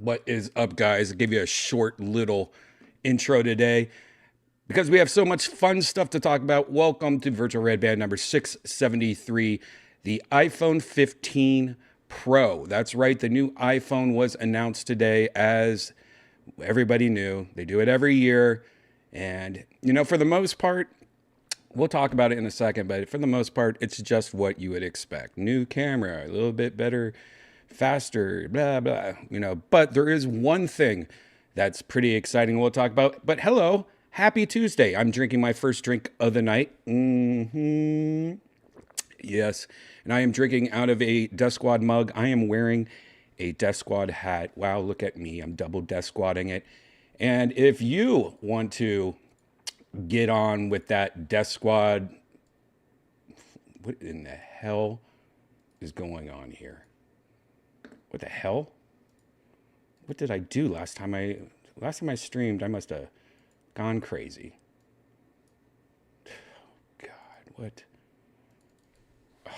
What is up, guys? I'll give you a short little intro today because we have so much fun stuff to talk about. Welcome to Virtual Redban number 673, the iPhone 15 Pro. That's right, the new iPhone was announced today, as everybody knew. They do it every year. And, for the most part, we'll talk about it in a second, but for the most part, it's just what you would expect. New camera, a little bit better, faster, blah, blah, But there is one thing that's pretty exciting we'll talk about. But hello, happy Tuesday. I'm drinking my first drink of the night. Yes, and I am drinking out of a Death Squad mug. I am wearing a Death Squad hat. Wow, look at me. I'm double Death Squadding it. And if you want to get on with that Death Squad, what in the hell is going on here? What the hell? What did I do last time I streamed? I must have gone crazy. God, what? Oh,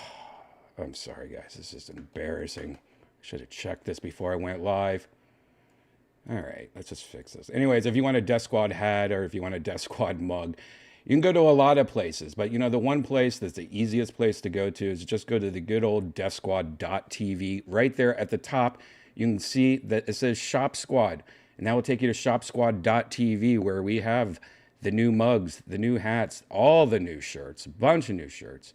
I'm sorry, guys. This is embarrassing. I should have checked this before I went live. All right, let's just fix this. Anyways, if you want a Death Squad hat or if you want a Death Squad mug, you can go to a lot of places. But, the one place that's the easiest place to go to is just go to the good old deathsquad.tv. Right there at the top, you can see that it says Shop Squad. And that will take you to shopsquad.tv, where we have the new mugs, the new hats, all the new shirts, a bunch of new shirts,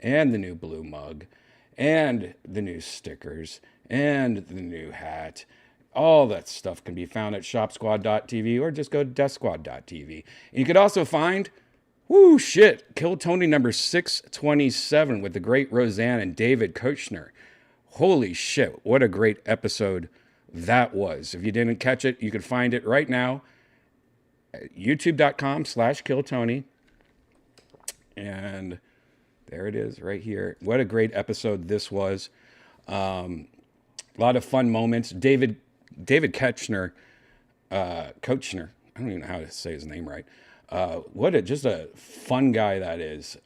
and the new blue mug, and the new stickers, and the new hat. All that stuff can be found at shopsquad.tv, or just go to deathsquad.tv. And you could also find, Kill Tony number 627 with the great Roseanne and David Koechner. Holy shit, what a great episode that was. If you didn't catch it, you can find it right now at youtube.com/killtony. And there it is right here. What a great episode this was. A lot of fun moments. David Koechner, Koechner, I don't even know how to say his name right. Just a fun guy that is.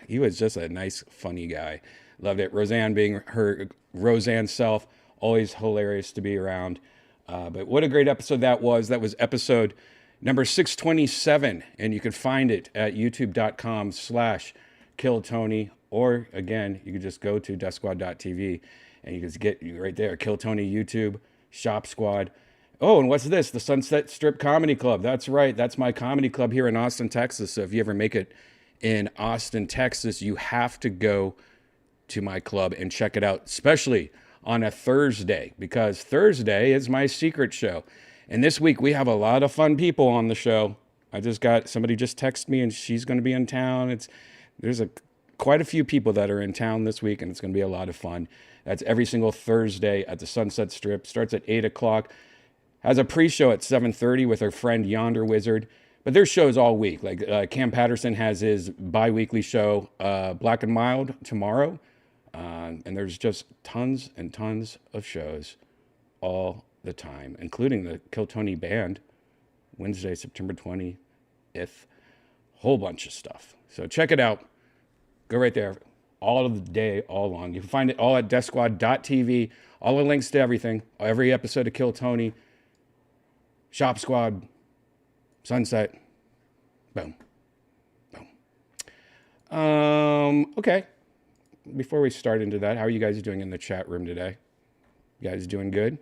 He was just a nice, funny guy. Loved it. Roseanne being her Roseanne self, always hilarious to be around. But what a great episode that was. That was episode number 627, and you can find it at youtube.com/killtony, or again, you can just go to deathsquad.tv and you can get right there, Kill Tony YouTube, Shop Squad. Oh, and what's this? The Sunset Strip Comedy Club. That's right. That's my comedy club here in Austin, Texas. So if you ever make it in Austin, Texas, you have to go to my club and check it out, especially on a Thursday, because Thursday is my secret show. And this week we have a lot of fun people on the show. Somebody just texted me and she's going to be in town. There's quite a few people that are in town this week, and it's going to be a lot of fun. That's every single Thursday at the Sunset Strip. Starts at 8 o'clock. Has a pre-show at 7:30 with our friend Yonder Wizard. But there's shows all week. Like Cam Patterson has his bi-weekly show, Black and Mild, tomorrow. And there's just tons and tons of shows all the time, including the Kill Tony Band, Wednesday, September 20th. Whole bunch of stuff. So check it out. Go right there. All of the day, all long. You can find it all at deathsquad.tv. All the links to everything. Every episode of Kill Tony. Shop Squad. Sunset. Boom. Boom. Okay. Before we start into that, how are you guys doing in the chat room today? You guys doing good?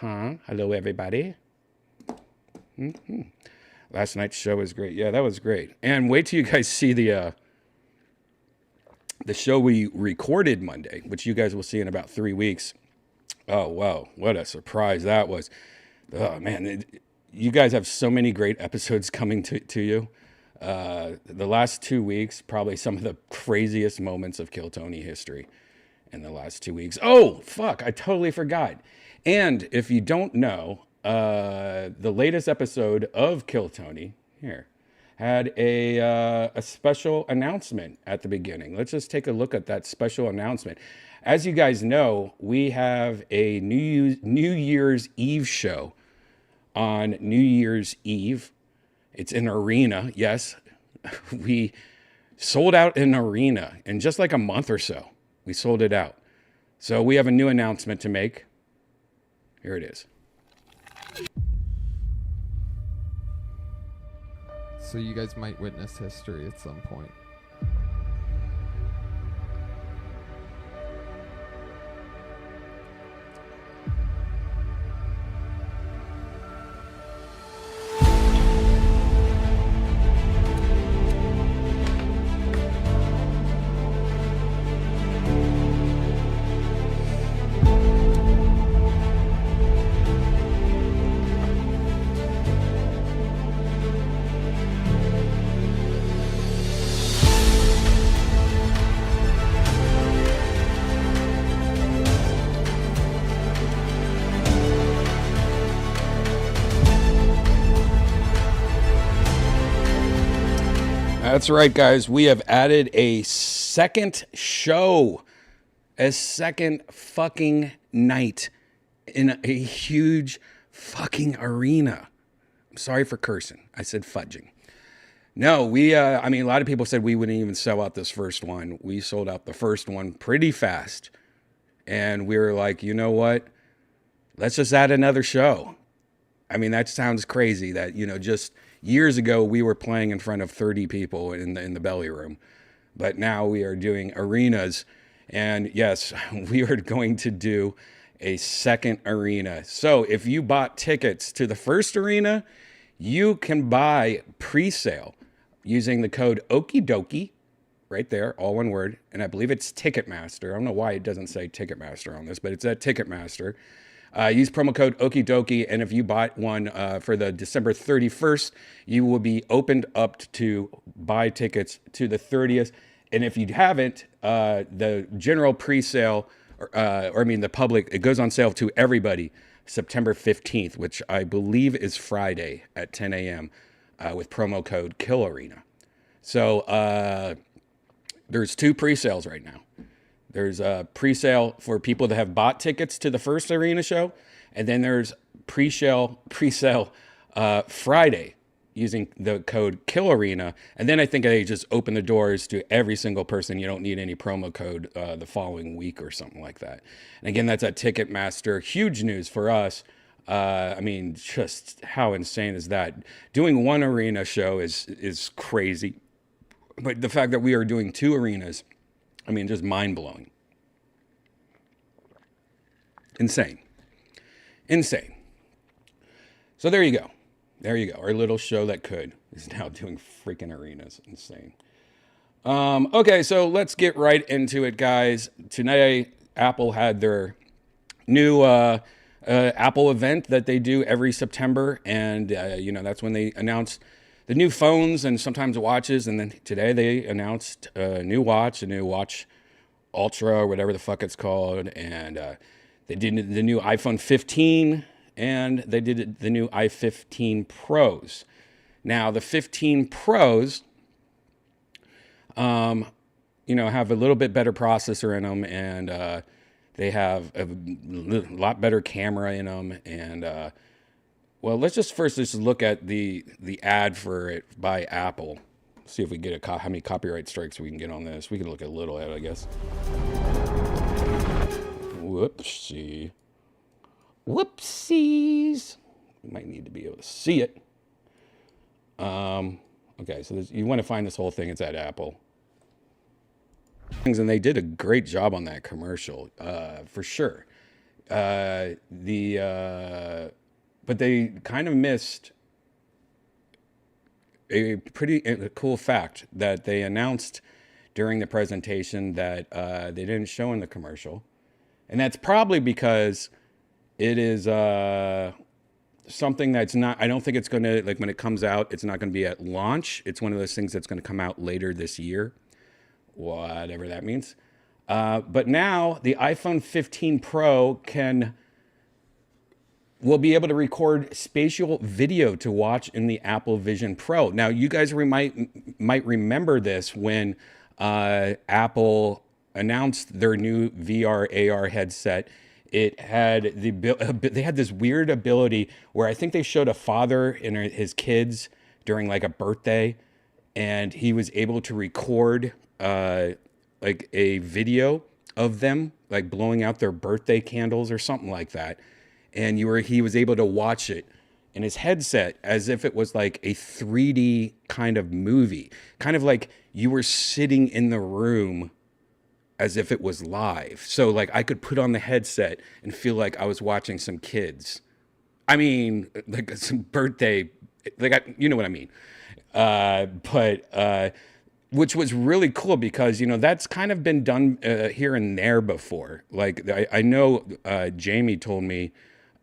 Hello, everybody. Last night's show was great. Yeah, that was great. And wait till you guys see the show we recorded Monday, which you guys will see in about 3 weeks. Oh, wow. What a surprise that was. Oh, man. You guys have so many great episodes coming to you. The last 2 weeks, probably some of the craziest moments of Kill Tony history in the last 2 weeks. Oh, fuck. I totally forgot. And if you don't know, the latest episode of Kill Tony, here, had a special announcement at the beginning. Let's just take a look at that special announcement. As you guys know, we have a New Year's Eve show on New Year's Eve. It's an arena. Yes, we sold out an arena in just like a month or so. We sold it out. So we have a new announcement to make. Here it is. So you guys might witness history at some point. That's right, guys. We have added a second show, a second fucking night in a huge fucking arena. I'm sorry for cursing. I said fudging. No, I mean, a lot of people said we wouldn't even sell out this first one. We sold out the first one pretty fast. And we were like, you know what? Let's just add another show. I mean, that sounds crazy that, just years ago we were playing in front of 30 people in the belly room. But now we are doing arenas. And yes, we are going to do a second arena. So if you bought tickets to the first arena, you can buy pre-sale using the code Okidoki right there, all one word. And I believe it's Ticketmaster. I don't know why it doesn't say Ticketmaster on this, but it's at Ticketmaster. Use promo code Okidoki, and if you bought one for the December 31st, you will be opened up to buy tickets to the 30th. And if you haven't, the general pre-sale, the public, it goes on sale to everybody September 15th, which I believe is Friday at 10 a.m. With promo code KILLARENA. So there's 2 pre-sales right now. There's a pre-sale for people that have bought tickets to the first arena show. And then there's pre-sale Friday using the code KILLARENA. And then I think they just open the doors to every single person. You don't need any promo code the following week or something like that. And again, that's at Ticketmaster. Huge news for us. I mean, just how insane is that? Doing one arena show is crazy. But the fact that we are doing 2 arenas, I mean, just mind-blowing. Insane. So there you go. Our little show that could is now doing freaking arenas. Insane. Okay, so let's get right into it, guys. Today, Apple had their new Apple event that they do every September. And, that's when they announce the new phones and sometimes watches. And then today they announced a new watch Ultra or whatever the fuck it's called. And they did the new iPhone 15 and they did the new i15 Pros. Now the 15 Pros, have a little bit better processor in them, and they have a lot better camera in them. And well, let's just first look at the ad for it by Apple. See if we get how many copyright strikes we can get on this. We can look at a little at it, I guess. Whoopsies. We might need to be able to see it. Okay, so you want to find this whole thing. It's at Apple. And they did a great job on that commercial, for sure. But they kind of missed a pretty cool fact that they announced during the presentation that they didn't show in the commercial. And that's probably because it is something that's not, I don't think it's going to, like when it comes out, it's not going to be at launch. It's one of those things that's going to come out later this year, whatever that means. But now the iPhone 15 Pro will be able to record spatial video to watch in the Apple Vision Pro. Now, you guys might remember this when Apple announced their new VR AR headset. It had they had this weird ability where I think they showed a father and his kids during like a birthday, and he was able to record like a video of them like blowing out their birthday candles or something like that. and he was able to watch it in his headset as if it was like a 3D kind of movie, kind of like you were sitting in the room as if it was live. So like I could put on the headset and feel like I was watching some kids. I mean, like some birthday, you know what I mean. But which was really cool because that's kind of been done here and there before. Like I know Jamie told me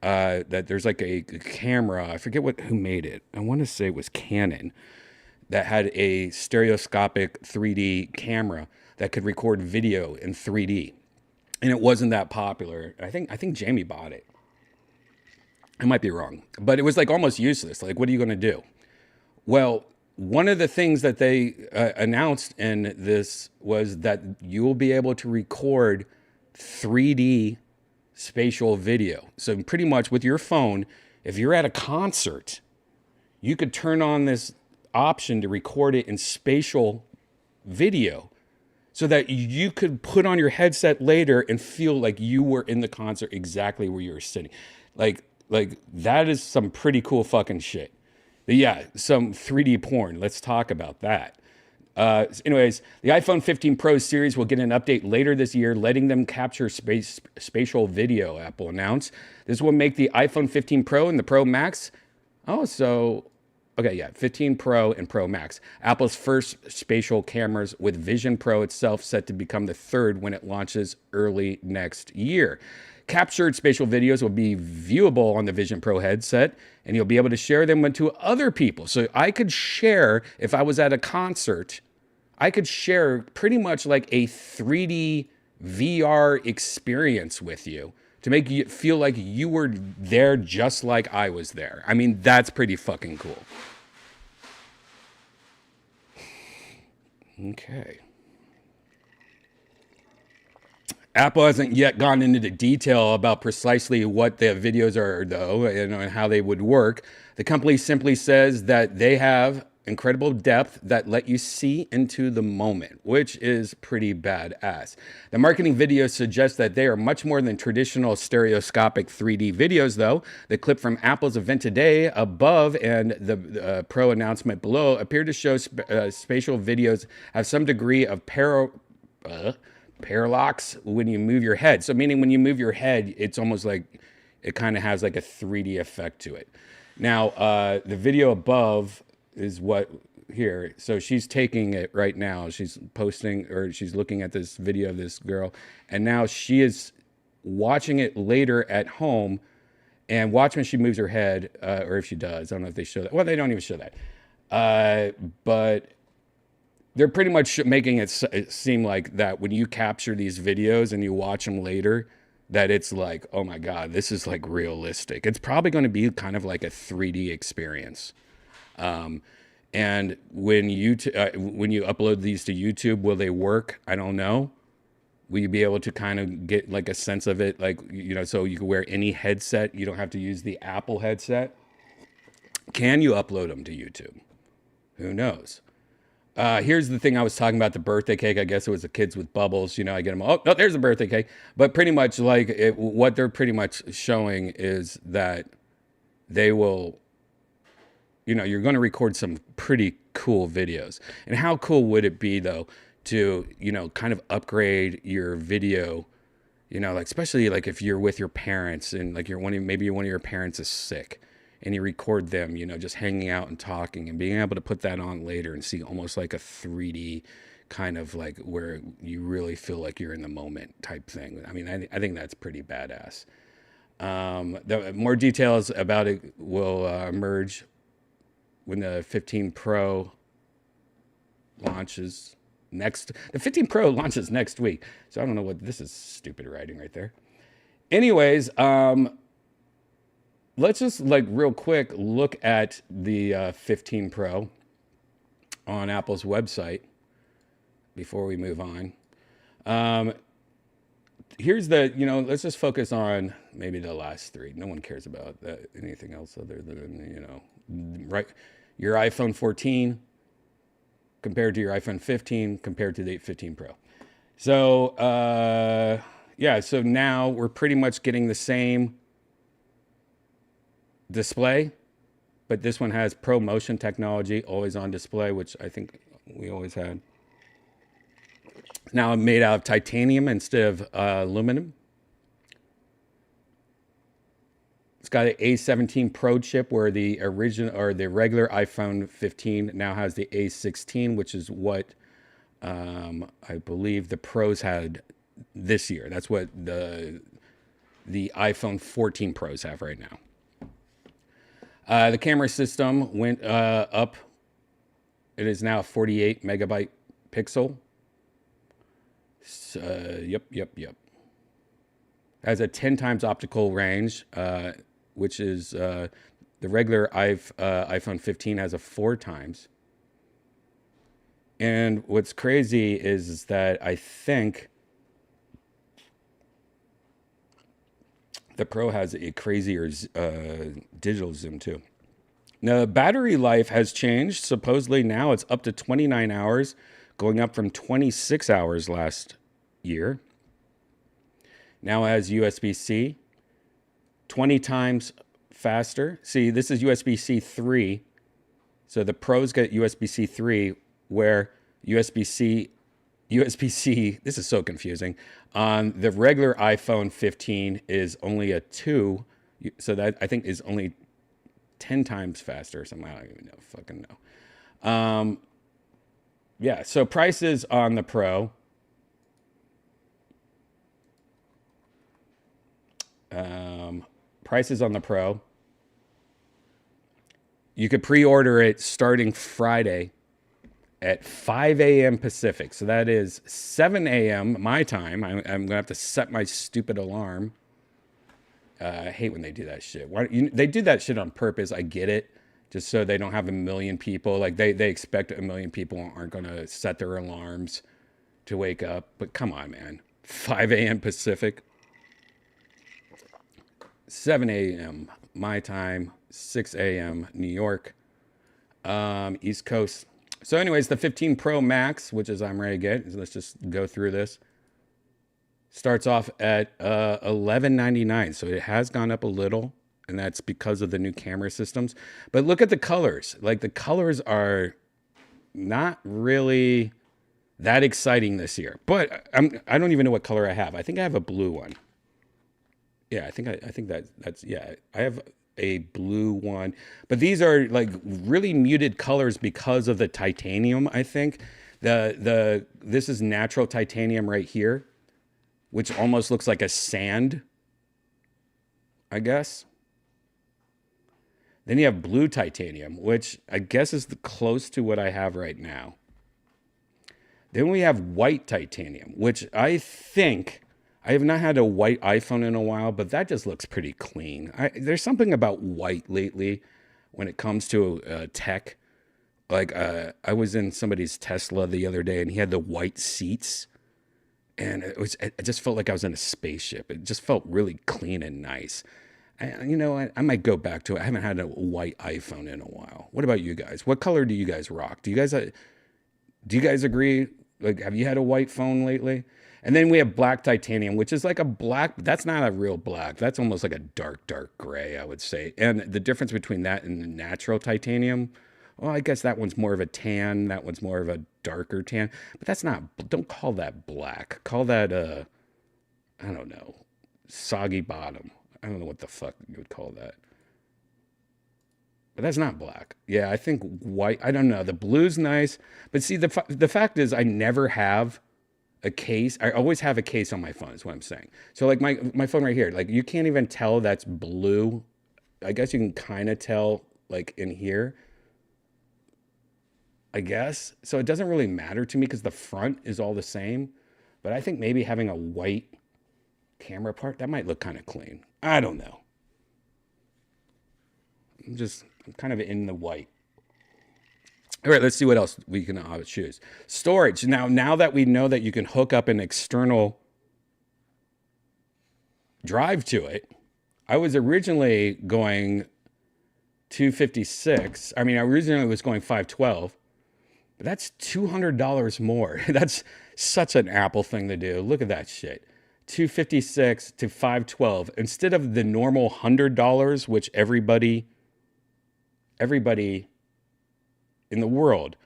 that there's like a camera. I forget who made it. I want to say it was Canon that had a stereoscopic 3D camera that could record video in 3D, and it wasn't that popular. I think Jamie bought it. I might be wrong, but it was like almost useless. Like, what are you going to do? Well, one of the things that they announced in this was that you will be able to record 3D spatial video. So pretty much with your phone, if you're at a concert, you could turn on this option to record it in spatial video so that you could put on your headset later and feel like you were in the concert exactly where you were sitting. Like that is some pretty cool fucking shit. But yeah, some 3D porn. Let's talk about that. Anyways, the iPhone 15 Pro series will get an update later this year, letting them capture spatial video, Apple announced. This will make the iPhone 15 Pro and the Pro Max. Okay, yeah, 15 Pro and Pro Max. Apple's first spatial cameras, with Vision Pro itself set to become the third when it launches early next year. Captured spatial videos will be viewable on the Vision Pro headset, and you'll be able to share them to other people. So I could share, if I was at a concert, I could share pretty much like a 3D VR experience with you to make you feel like you were there just like I was there. I mean, that's pretty fucking cool. Okay. Apple hasn't yet gone into the detail about precisely what the videos are, though, and how they would work. The company simply says that they have incredible depth that let you see into the moment, which is pretty badass. The marketing videos suggest that they are much more than traditional stereoscopic 3D videos, though. The clip from Apple's event today above and the Pro announcement below appear to show spatial videos have some degree of parallax when you move your head. So meaning when you move your head, it's almost like it kind of has like a 3D effect to it. Now, the video above is what here. So she's taking it right now. She's posting, or she's looking at this video of this girl, and now she is watching it later at home, and watch when she moves her head, or if she does. I don't know if they show that. Well, they don't even show that. But they're pretty much making it seem like that when you capture these videos and you watch them later, that it's like, oh my God, this is like realistic. It's probably going to be kind of like a 3D experience. And when you upload these to YouTube, will they work? I don't know. Will you be able to kind of get like a sense of it? Like, so you can wear any headset. You don't have to use the Apple headset. Can you upload them to YouTube? Who knows? Here's the thing I was talking about, the birthday cake. I guess it was the kids with bubbles. I get them. Oh, no, there's a birthday cake. But pretty much like what they're pretty much showing is that they will, you're going to record some pretty cool videos. And how cool would it be, though, to, kind of upgrade your video, like especially like if you're with your parents and like maybe one of your parents is sick, and you record them, just hanging out and talking and being able to put that on later and see almost like a 3D kind of like where you really feel like you're in the moment type thing. I mean, I think that's pretty badass. The more details about it will emerge when the 15 Pro launches next. The 15 Pro launches next week. So I don't know what, this is stupid writing right there. Anyways, let's just like real quick look at the 15 Pro on Apple's website before we move on. Here's the, let's just focus on maybe the last three. No one cares about anything else other than, right? Your iPhone 14 compared to your iPhone 15 compared to the 15 Pro. So, yeah, so now we're pretty much getting the same display, but this one has Pro Motion technology, always on display, which I think we always had. Now made out of titanium instead of aluminum. It's got an A17 Pro chip, where the original or the regular iPhone 15 now has the A16, which is what I believe the Pros had this year. That's what the iPhone 14 Pros have right now. The camera system went up. It is now a 48 megabyte pixel. Yep. Has a 10 times optical range, which is the regular iPhone 15 has a 4 times. And what's crazy is that I think the Pro has a crazier digital zoom too. Now, battery life has changed. Supposedly now it's up to 29 hours, going up from 26 hours last year. Now it has USB-C, 20 times faster. See, this is USB-C 3. So the Pros get USB-C 3, where USB-C, this is so confusing. On the regular iPhone 15 is only a 2. So that I think is only 10 times faster or something. I don't even fucking know. Yeah, so prices on the Pro. Prices on the Pro. You could pre-order it starting Friday at 5 a.m. Pacific. So that is 7 a.m. my time. I'm going to have to set my stupid alarm. I hate when they do that shit. They do that shit on purpose. I get it. Just so they don't have a million people. Like they expect a million people aren't going to set their alarms to wake up. But come on, man. 5 a.m. Pacific. 7 a.m. my time. 6 a.m. New York. East Coast. So anyways, the 15 Pro Max, which is I'm ready to get. Let's just go through this. Starts off at $11.99. So it has gone up a little. And that's because of the new camera systems. But look at the colors. Like the colors are not really that exciting this year. But I don't even know what color I have. I think I have a blue one. Yeah, I think that's yeah. I have a blue one. But these are like really muted colors because of the titanium, I think. This is natural titanium right here, which almost looks like a sand, I guess. Then you have blue titanium, which I guess is close to what I have right now. Then we have white titanium, which I think, I have not had a white iPhone in a while, but that just looks pretty clean. There's something about white lately when it comes to tech. Like I was in somebody's Tesla the other day and he had the white seats. And it just felt like I was in a spaceship. It just felt really clean and nice. I might go back to it. I haven't had a white iPhone in a while. What about you guys? What color do you guys rock? Do you guys agree? Like, have you had a white phone lately? And then we have black titanium, which is like a black. That's not a real black. That's almost like a dark gray, I would say. And the difference between that and the natural titanium, well, I guess that one's more of a tan. That one's more of a darker tan. But that's not. Don't call that black. Call that I don't know, soggy bottom. I don't know what the fuck you would call that. But that's not black. Yeah, I think white. I don't know. The blue's nice. But see, the fact is I never have a case. I always have a case on my phone is what I'm saying. So like my phone right here, like you can't even tell that's blue. I guess you can kind of tell like in here. I guess. So it doesn't really matter to me because the front is all the same. But I think maybe having a white camera part, that might look kind of clean. I don't know. I'm kind of in the white. All right, let's see what else we can choose. Storage. Now that we know that you can hook up an external drive to it, I was originally going 256. I mean, I originally was going 512, but that's $200 more. That's such an Apple thing to do. Look at that shit. 256 to 512 instead of the normal $100, which everybody in the world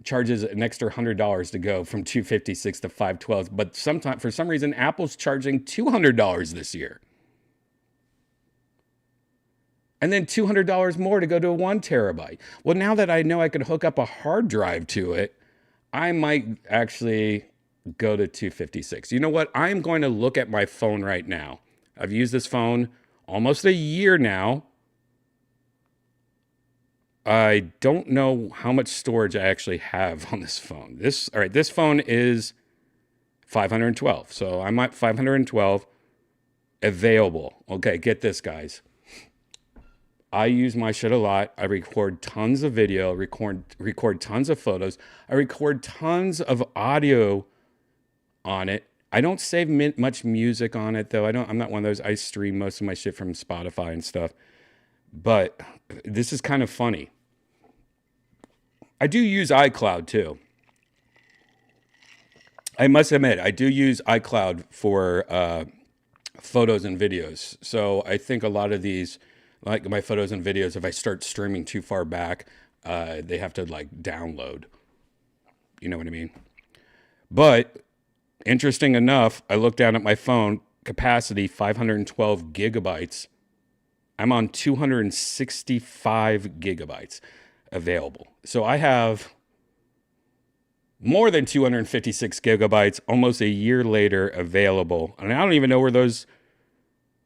charges an extra $100 to go from 256 to 512. But sometimes, for some reason, Apple's charging $200 this year. And then $200 more to go to a 1 terabyte. Well, now that I know I could hook up a hard drive to it, I might actually go to 256. You know what? I'm going to look at my phone right now. I've used this phone almost a year now. I don't know how much storage I actually have on this phone. This phone is 512. So I'm at 512 available. Okay, get this, guys. I use my shit a lot. I record tons of video, record tons of photos. I record tons of audio on it. I don't save much music on it though. I'm not one of those. I stream most of my shit from Spotify and stuff. But this is kind of funny. I do use iCloud too. I must admit, I do use iCloud for photos and videos. So I think a lot of these, like my photos and videos, if I start streaming too far back, they have to like download. You know what I mean? But interesting enough, I looked down at my phone, capacity 512 gigabytes. I'm on 265 gigabytes available. So I have more than 256 gigabytes almost a year later available. And I don't even know where those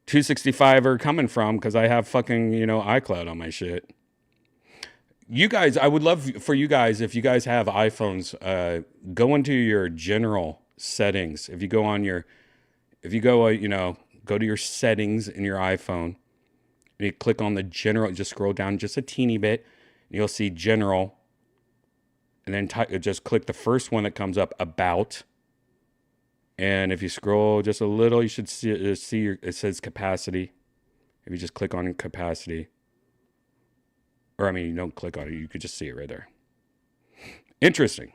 265 are coming from because I have fucking, iCloud on my shit. You guys, I would love for you guys, if you guys have iPhones, go into your general settings. If you go go to your settings in your iPhone, and you click on the general, just scroll down just a teeny bit, and you'll see general, and then just click the first one that comes up, about. And if you scroll just a little, you should see it says capacity. If you just click on capacity, or you don't click on it, you could just see it right there. Interesting.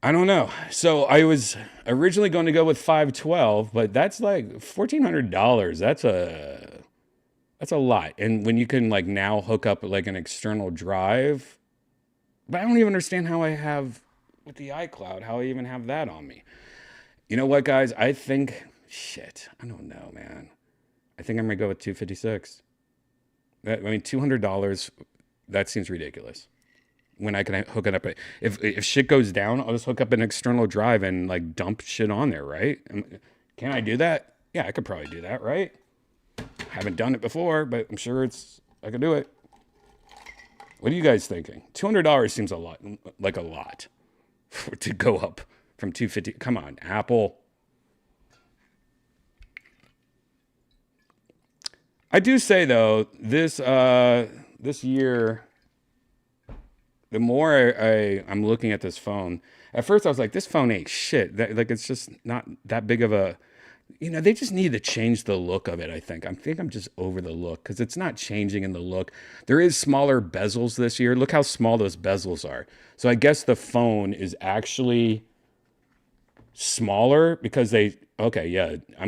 I don't know. So I was originally going to go with 512, but that's like $1,400. That's a lot. And when you can like now hook up like an external drive, but I don't even understand how I have with the iCloud, how I even have that on me. You know what, guys? I think, I don't know, man. I think I'm going to go with 256. $200, that seems ridiculous. When I can hook it up. If shit goes down, I'll just hook up an external drive and like dump shit on there, right? Can I do that? Yeah, I could probably do that, right? Haven't done it before, but I'm sure I could do it. What are you guys thinking? $200 seems a lot to go up from 250. Come on, Apple. I do say though, this year, the more I'm looking at this phone, at first I was like, this phone ain't shit. It's just not that big of a, they just need to change the look of it, I think. I'm just over the look because it's not changing in the look. There is smaller bezels this year. Look how small those bezels are. So I guess the phone is actually smaller because I'm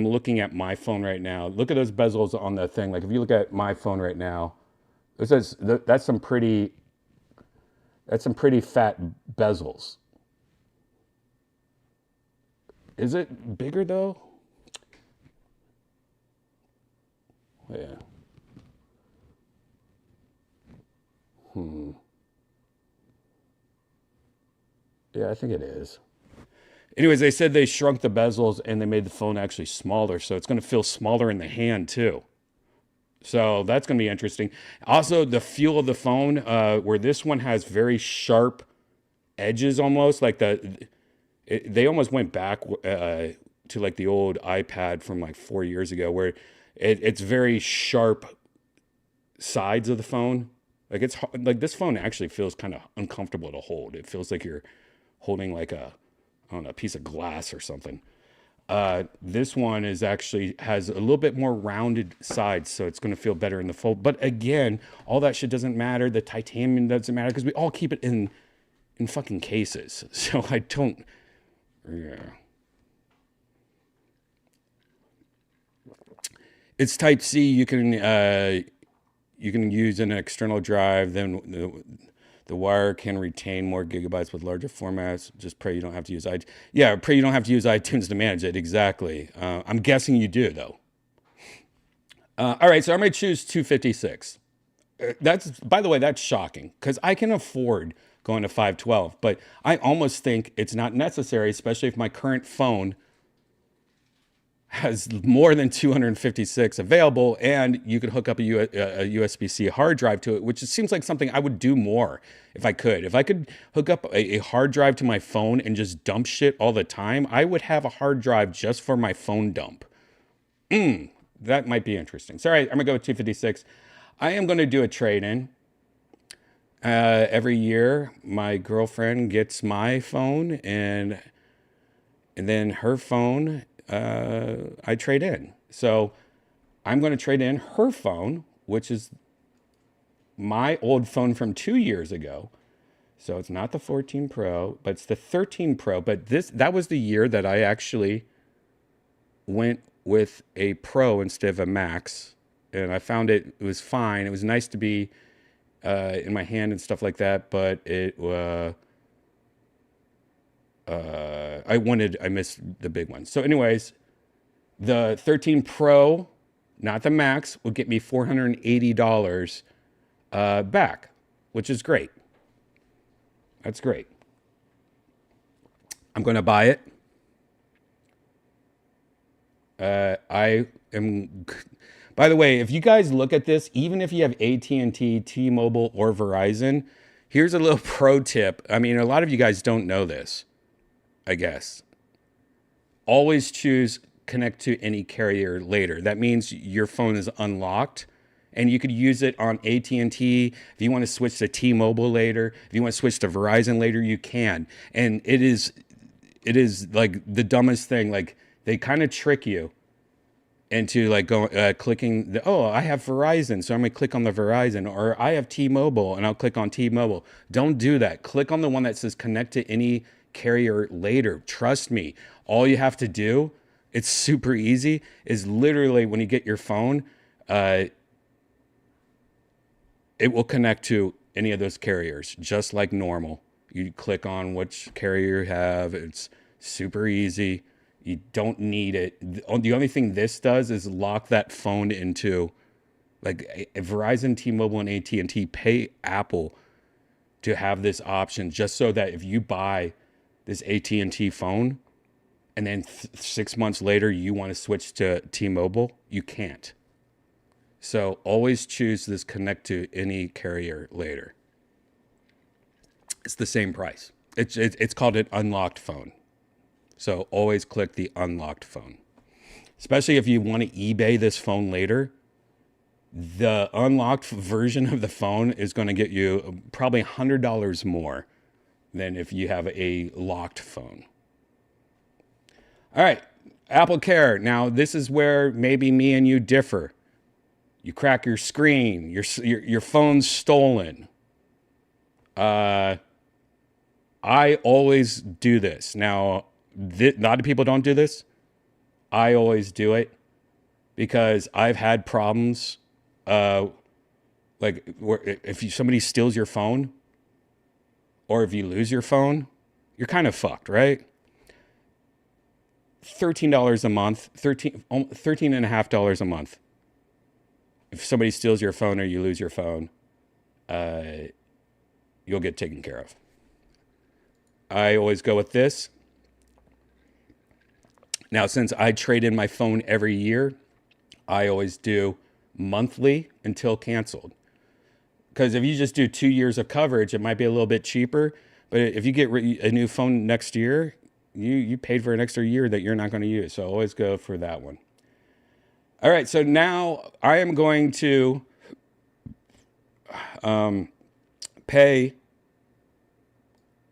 looking at my phone right now. Look at those bezels on the thing. Like if you look at my phone right now, that's some pretty fat bezels. Is it bigger though? Yeah. Yeah, I think it is. Anyways, they said they shrunk the bezels and they made the phone actually smaller, so it's going to feel smaller in the hand too. So that's going to be interesting. Also, the feel of the phone, where this one has very sharp edges almost, like they almost went back to like the old iPad from like 4 years ago, where it's very sharp sides of the phone. Like it's like this phone actually feels kind of uncomfortable to hold. It feels like you're holding like a piece of glass or something. This one has a little bit more rounded sides, so it's going to feel better in the fold. But again, all that shit doesn't matter. The titanium doesn't matter because we all keep it in fucking cases. So Yeah. It's Type C. You can use an external drive. Then the wire can retain more gigabytes with larger formats. Just pray you don't have to use iTunes. Yeah, pray you don't have to use iTunes to manage it. Exactly. I'm guessing you do though. All right, so I'm going to choose 256. That's, by the way, that's shocking because I can afford going to 512, but I almost think it's not necessary, especially if my current phone has more than 256 available, and you could hook up a USB-C hard drive to it, which seems like something I would do more if I could. If I could hook up a hard drive to my phone and just dump shit all the time, I would have a hard drive just for my phone dump. That might be interesting. Sorry, I'm gonna go with 256. I am gonna do a trade-in. Every year, my girlfriend gets my phone, and then her phone, I trade in. So I'm going to trade in her phone, which is my old phone from 2 years ago. So it's not the 14 Pro, but it's the 13 Pro. But that was the year that I actually went with a Pro instead of a Max, and I found it was fine. It was nice to be in my hand and stuff like that, but I missed the big one. So anyways, the 13 Pro, not the Max, will get me $480 back, which is great. That's great. I'm going to buy it. I am. By the way, if you guys look at this, even if you have AT&T, T-Mobile, or Verizon, here's a little pro tip. I mean, a lot of you guys don't know this, I guess. Always choose connect to any carrier later. That means your phone is unlocked, and you could use it on AT&T. If you want to switch to T-Mobile later, if you want to switch to Verizon later, you can. And it is like the dumbest thing. Like, they kind of trick you into like clicking I have Verizon, so I'm gonna click on the Verizon, or I have T-Mobile and I'll click on T-Mobile. Don't do that. Click on the one that says connect to any carrier later. Trust me, all you have to do, it's super easy, is literally when you get your phone, it will connect to any of those carriers just like normal. You click on which carrier you have. It's super easy. You don't need it. The only thing this does is lock that phone into, like, Verizon, T-Mobile, and AT&T pay Apple to have this option, just so that if you buy this AT&T phone and then 6 months later you want to switch to T-Mobile, you can't. So always choose this connect to any carrier later. It's the same price. It's called an unlocked phone. So always click the unlocked phone. Especially if you want to eBay this phone later, the unlocked version of the phone is going to get you probably $100 more than if you have a locked phone. All right, Apple Care. Now, this is where maybe me and you differ. You crack your screen, your phone's stolen. I always do this. Now, a lot of people don't do this. I always do it because I've had problems. Like if somebody steals your phone, or if you lose your phone, you're kind of fucked, right? $13 a month, $13.50 a month. If somebody steals your phone or you lose your phone, you'll get taken care of. I always go with this. Now, since I trade in my phone every year, I always do monthly until canceled. Because if you just do 2 years of coverage, it might be a little bit cheaper. But if you get a new phone next year, you paid for an extra year that you're not going to use. So always go for that one. All right, so now I am going to pay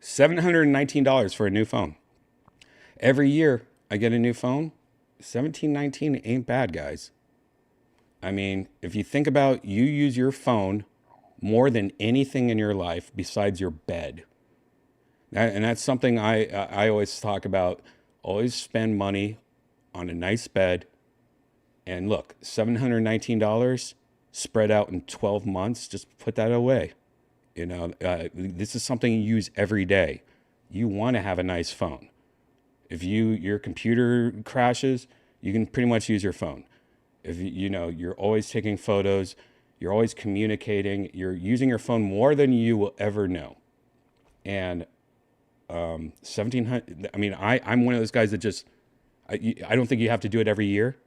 $719 for a new phone. Every year I get a new phone. $17.19 ain't bad, guys. I mean, if you think about, you use your phone more than anything in your life besides your bed. And that's something I always talk about. Always spend money on a nice bed. And look, $719 spread out in 12 months. Just put that away. This is something you use every day. You want to have a nice phone. If your computer crashes, you can pretty much use your phone. If you're always taking photos, you're always communicating, you're using your phone more than you will ever know. And 1700, I mean, I'm one of those guys that just, I don't think you have to do it every year.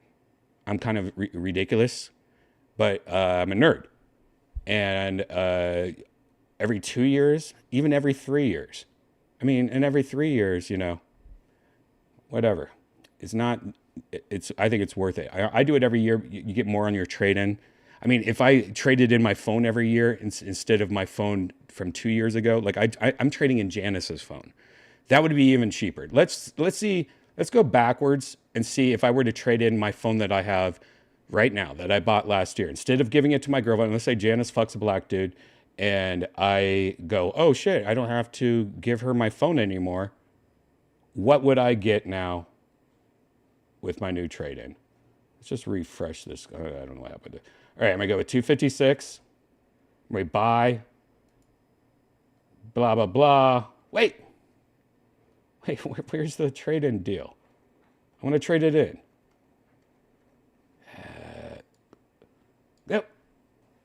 I'm kind of ridiculous, but I'm a nerd. And every 2 years, even every 3 years. I mean, and every 3 years, whatever. It's not, I think it's worth it. I do it every year. You get more on your trade in. I mean, if I traded in my phone every year instead of my phone from 2 years ago, like I'm trading in Janice's phone, that would be even cheaper. Let's see. Let's go backwards and see if I were to trade in my phone that I have right now that I bought last year. Instead of giving it to my girlfriend, let's say Janice fucks a black dude, and I go, oh shit, I don't have to give her my phone anymore. What would I get now with my new trade in? Let's just refresh this. I don't know what happened. All right, I'm gonna go with 256. I'm gonna buy. Blah blah blah. Wait, where's the trade in deal? I want to trade it in. Yep.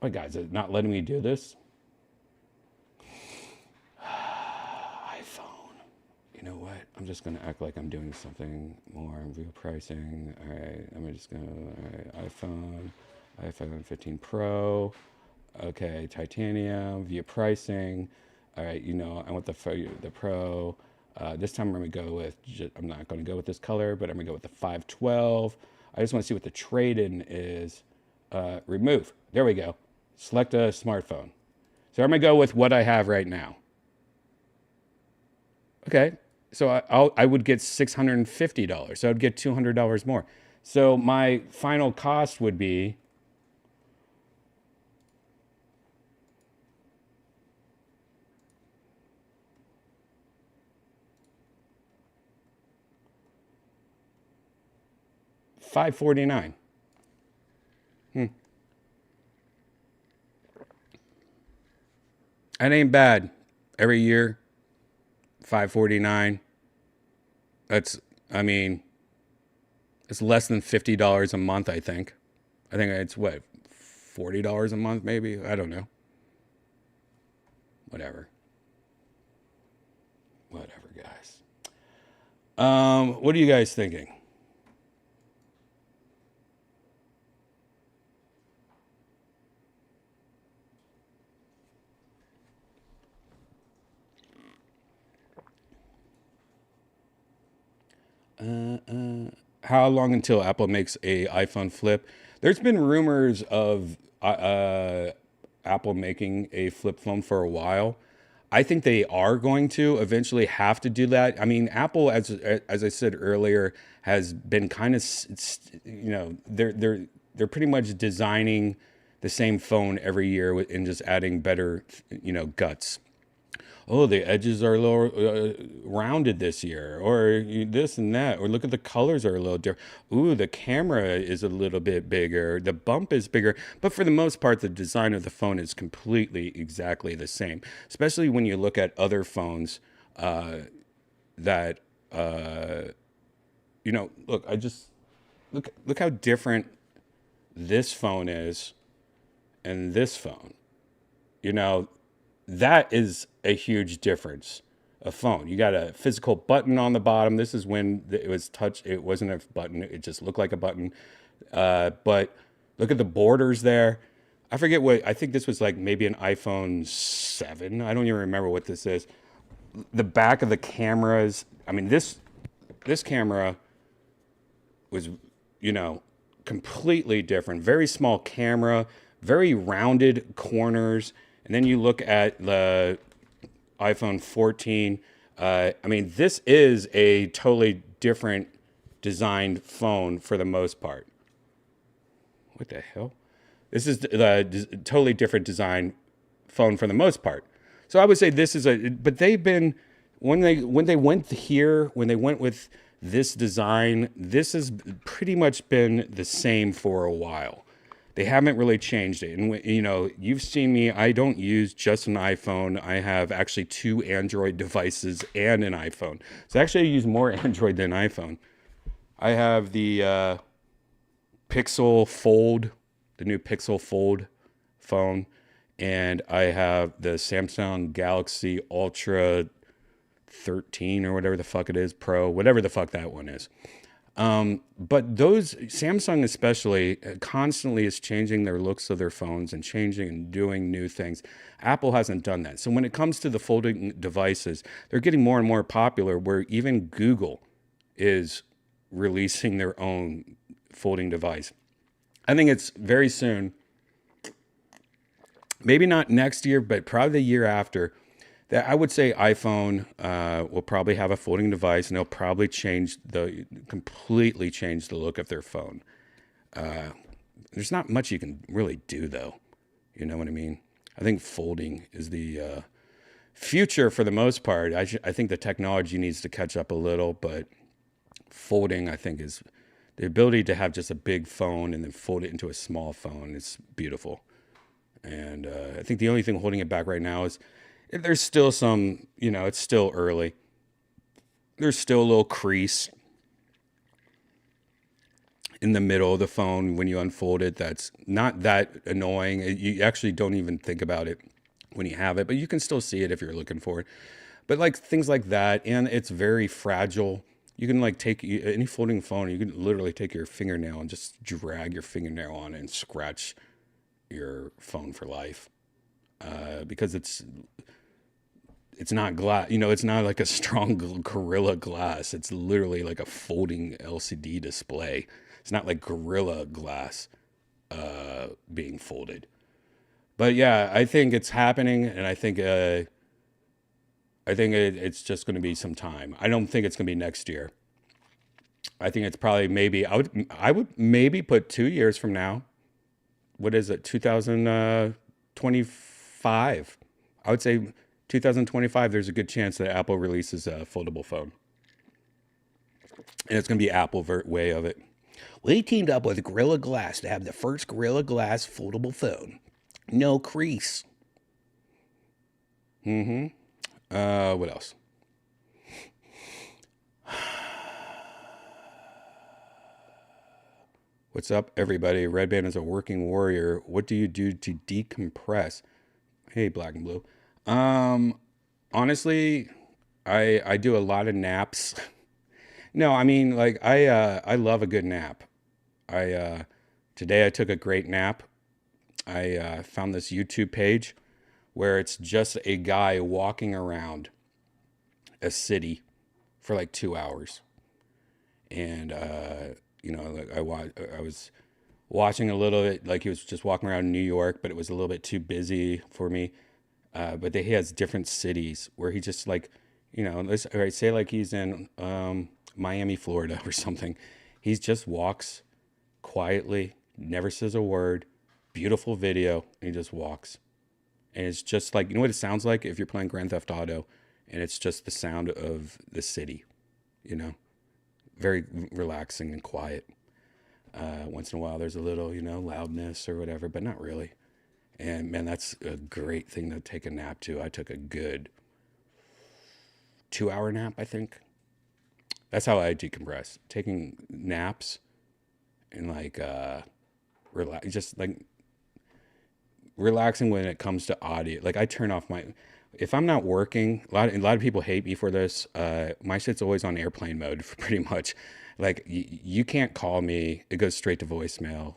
My God, is it not letting me do this? iPhone. You know what? I'm just gonna act like I'm doing something more. View pricing. All right. I'm just gonna. All right. iPhone 15 Pro. Okay. Titanium. View pricing. All right. I want the Pro. This time I'm gonna go with. I'm not gonna go with this color, but I'm gonna go with the 512. I just want to see what the trade-in is. Remove. There we go. Select a smartphone. So I'm gonna go with what I have right now. Okay. So I would get $650. So I'd get $200 more. So my final cost would be $549. That ain't bad. Every year, $549. I mean, it's less than $50 a month, I think. I think it's what, $40 a month, maybe? I don't know. Whatever. Whatever, guys. What are you guys thinking? How long until Apple makes a iPhone flip? There's been rumors of Apple making a flip phone for a while. I think they are going to eventually have to do that. I mean, Apple, as I said earlier, has been kind of, they're pretty much designing the same phone every year and just adding better, guts. Oh, the edges are a little rounded this year, or this and that, or look at the colors are a little different. Ooh, the camera is a little bit bigger, the bump is bigger, but for the most part, the design of the phone is completely exactly the same. Especially when you look at other phones that, look, look how different this phone is and this phone. That is a huge difference. A phone. You got a physical button on the bottom. This is when it was touch. It wasn't a button. It just looked like a button. But look at the borders there. I forget what. I think this was like maybe an iPhone 7. I don't even remember what this is. The back of the cameras. I mean, this camera was, completely different. Very small camera. Very rounded corners. And then you look at the iPhone 14. I mean, this is a totally different designed phone for the most part. What the hell? This is the totally different design phone for the most part. So I would say this is but they've been when they went with this design, this has pretty much been the same for a while. They haven't really changed it. And you've seen me, I don't use just an iPhone. I have actually two Android devices and an iPhone. So actually I use more Android than iPhone. I have the Pixel Fold, the new Pixel Fold phone, and I have the Samsung Galaxy Ultra 13 or whatever the fuck it is, Pro, whatever the fuck that one is. But those, Samsung especially, constantly is changing their looks of their phones and changing and doing new things. Apple hasn't done that. So when it comes to the folding devices, they're getting more and more popular, where even Google is releasing their own folding device. I think it's very soon, maybe not next year, but probably the year after, that I would say iPhone will probably have a folding device, and they'll probably completely change the look of their phone. There's not much you can really do, though. You know what I mean? I think folding is the future for the most part. I think the technology needs to catch up a little, but folding, I think, is the ability to have just a big phone and then fold it into a small phone. It's beautiful. And I think the only thing holding it back right now is there's still some, it's still early. There's still a little crease in the middle of the phone when you unfold it. That's not that annoying. You actually don't even think about it when you have it, but you can still see it if you're looking for it. But like things like that, and it's very fragile. You can like take any folding phone, you can literally take your fingernail and just drag your fingernail on it and scratch your phone for life. Because it's not glass, it's not like a strong Gorilla Glass. It's literally like a folding LCD display. It's not like Gorilla Glass being folded. But yeah, I think it's happening, and I think it's just going to be some time. I don't think it's going to be next year. I think it's probably maybe I would maybe put 2 years from now. What is it? 2025. I would say 2025. There's a good chance that Apple releases a foldable phone, and it's going to be Apple way of it. We teamed up with Gorilla Glass to have the first Gorilla Glass foldable phone. No crease. What else? What's up, everybody? Redban is a working warrior. What do you do to decompress? Hey, Black and Blue. Honestly, I do a lot of naps. No, I mean, like I love a good nap. Today I took a great nap. I found this YouTube page where it's just a guy walking around a city for like 2 hours. And, like I was watching a little bit, like he was just walking around New York, but it was a little bit too busy for me. But he has different cities where he just like, say like he's in Miami, Florida or something. He just walks quietly, never says a word, beautiful video, and he just walks. And it's just like, you know what it sounds like if you're playing Grand Theft Auto, and it's just the sound of the city, very relaxing and quiet. Once in a while, there's a little, loudness or whatever, but not really. And man, that's a great thing to take a nap to. I took a good 2-hour nap, I think. That's how I decompress. Taking naps and like relax, just like relaxing when it comes to audio. Like I turn off if I'm not working, a lot of people hate me for this. My shit's always on airplane mode pretty much. Like you can't call me. It goes straight to voicemail.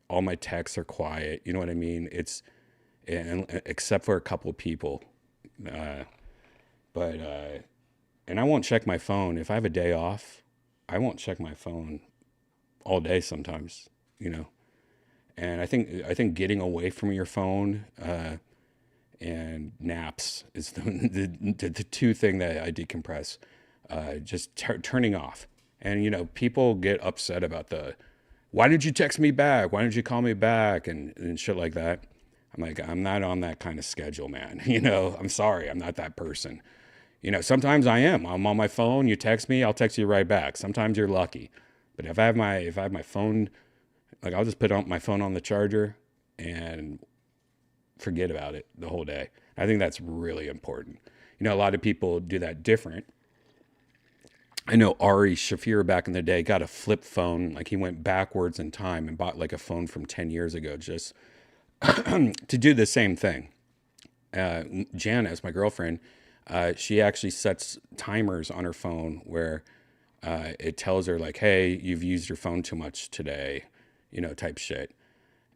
All my texts are quiet. You know what I mean? Except for a couple of people. And I won't check my phone. If I have a day off, I won't check my phone all day sometimes, And I think getting away from your phone and naps is the two thing that I decompress. Just turning off. And, people get upset about why did you text me back? Why didn't you call me back? And shit like that. I'm like, I'm not on that kind of schedule, man. You know, I'm sorry, I'm not that person. You know, sometimes I am. I'm on my phone. You text me, I'll text you right back. Sometimes you're lucky, but if I have my phone, like I'll just put on my phone on the charger and forget about it the whole day. I think that's really important. You know, a lot of people do that different. I know Ari Shafir back in the day got a flip phone. Like he went backwards in time and bought like a phone from 10 years ago just to do the same thing. Janice, my girlfriend, she actually sets timers on her phone where it tells her like, "Hey, you've used your phone too much today," you know, type shit.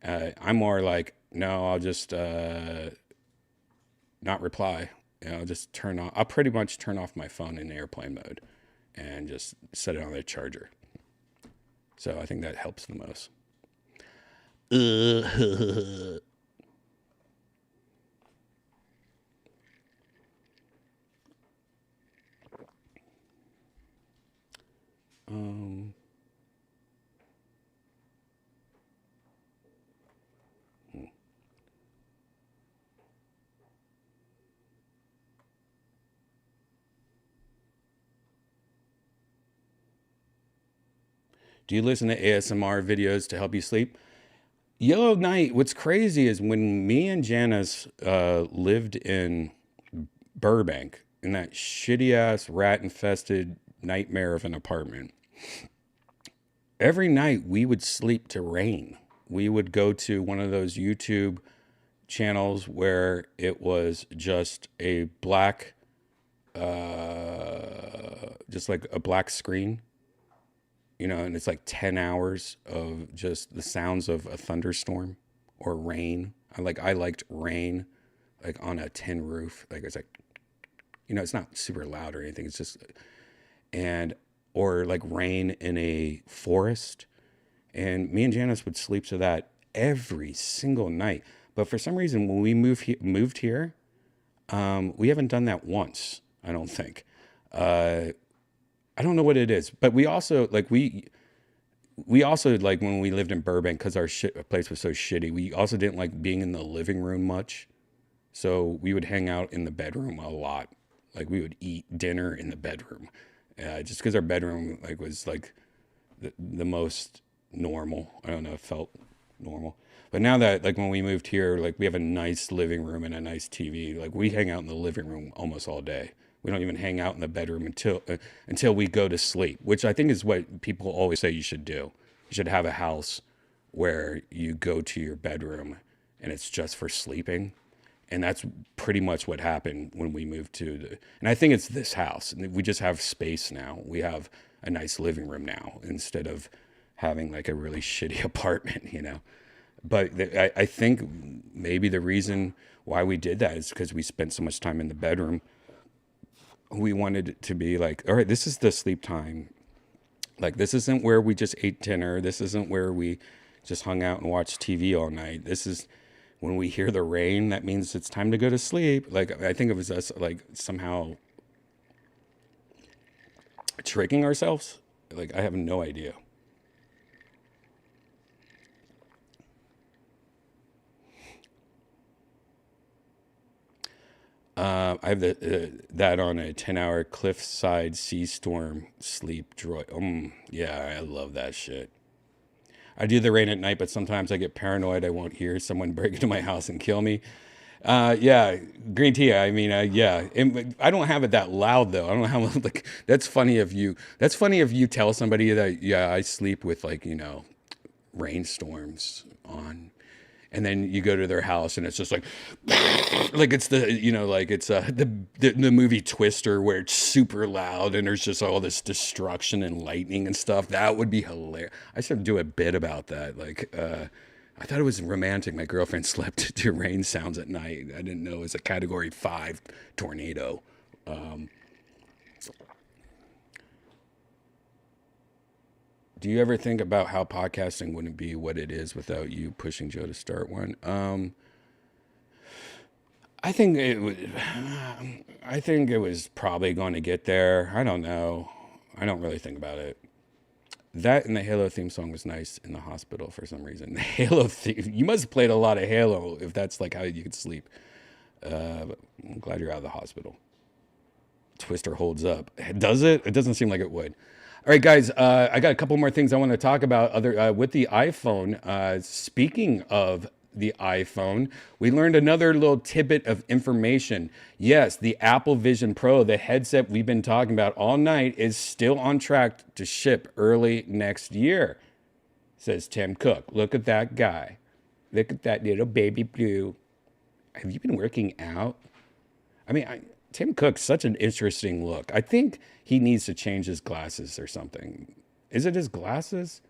I'm more like, no, I'll just not reply. You know, just turn off. I'll pretty much turn off my phone in airplane mode and just set it on the charger. So I think that helps the most. um, do you listen to ASMR videos to help you sleep? Yellow Night, what's crazy is when me and Janice lived in Burbank in that shitty ass rat infested nightmare of an apartment, every night we would sleep to rain. We would go to one of those YouTube channels where it was just a black, just like a black screen, you know, and it's like 10 hours of just the sounds of a thunderstorm or rain. I liked rain like on a tin roof. Like it's like, you know, it's not super loud or anything. It's just, and, or like rain in a forest. And me and Janice would sleep to that every single night. But for some reason, when we moved here, we haven't done that once. I don't think. I don't know what it is, but we also like when we lived in Burbank because our place was so shitty. We also didn't like being in the living room much, so we would hang out in the bedroom a lot. Like we would eat dinner in the bedroom, just because our bedroom like was like the most normal. I don't know, it felt normal. But now that like when we moved here, like we have a nice living room and a nice TV. Like we hang out in the living room almost all day. We don't even hang out in the bedroom until we go to sleep, which I think is what people always say you should do. You should have a house where you go to your bedroom and it's just for sleeping. And that's pretty much what happened when we moved and I think it's this house. We just have space now. We have a nice living room now instead of having like a really shitty apartment, you know. But I think maybe the reason why we did that is because we spent so much time in the bedroom. We wanted it to be like, all right, this is the sleep time. Like, this isn't where we just ate dinner. This isn't where we just hung out and watched TV all night. This is when we hear the rain, that means it's time to go to sleep. Like, I think it was us, like, somehow tricking ourselves. Like, I have no idea. I have that on a 10-hour cliffside sea storm sleep droid. Yeah, I love that shit. I do the rain at night, but sometimes I get paranoid. I won't hear someone break into my house and kill me. Yeah, green tea. I mean, yeah, I don't have it that loud though. I don't have like that's funny if you tell somebody that yeah I sleep with like you know rainstorms on and then you go to their house and it's just like it's the you know like it's the movie Twister where it's super loud and there's just all this destruction and lightning and stuff. That would be hilarious. I should do a bit about that. Like I thought it was romantic. My girlfriend slept to rain sounds at night. I didn't know it was a category 5 tornado. Do you ever think about how podcasting wouldn't be what it is without you pushing Joe to start one? I think it would. I think it was probably going to get there. I don't know. I don't really think about it. That and the Halo theme song was nice in the hospital for some reason. The Halo theme, you must have played a lot of Halo if that's like how you could sleep. But I'm glad you're out of the hospital. Twister holds up. Does it? It doesn't seem like it would. All right, guys. I got a couple more things I want to talk about. Other with the iPhone. Speaking of the iPhone, we learned another little tidbit of information. Yes, the Apple Vision Pro, the headset we've been talking about all night, is still on track to ship early next year. Says Tim Cook. Look at that guy. Look at that little baby blue. Have you been working out? I mean, Tim Cook's such an interesting look. I think he needs to change his glasses or something. Is it his glasses?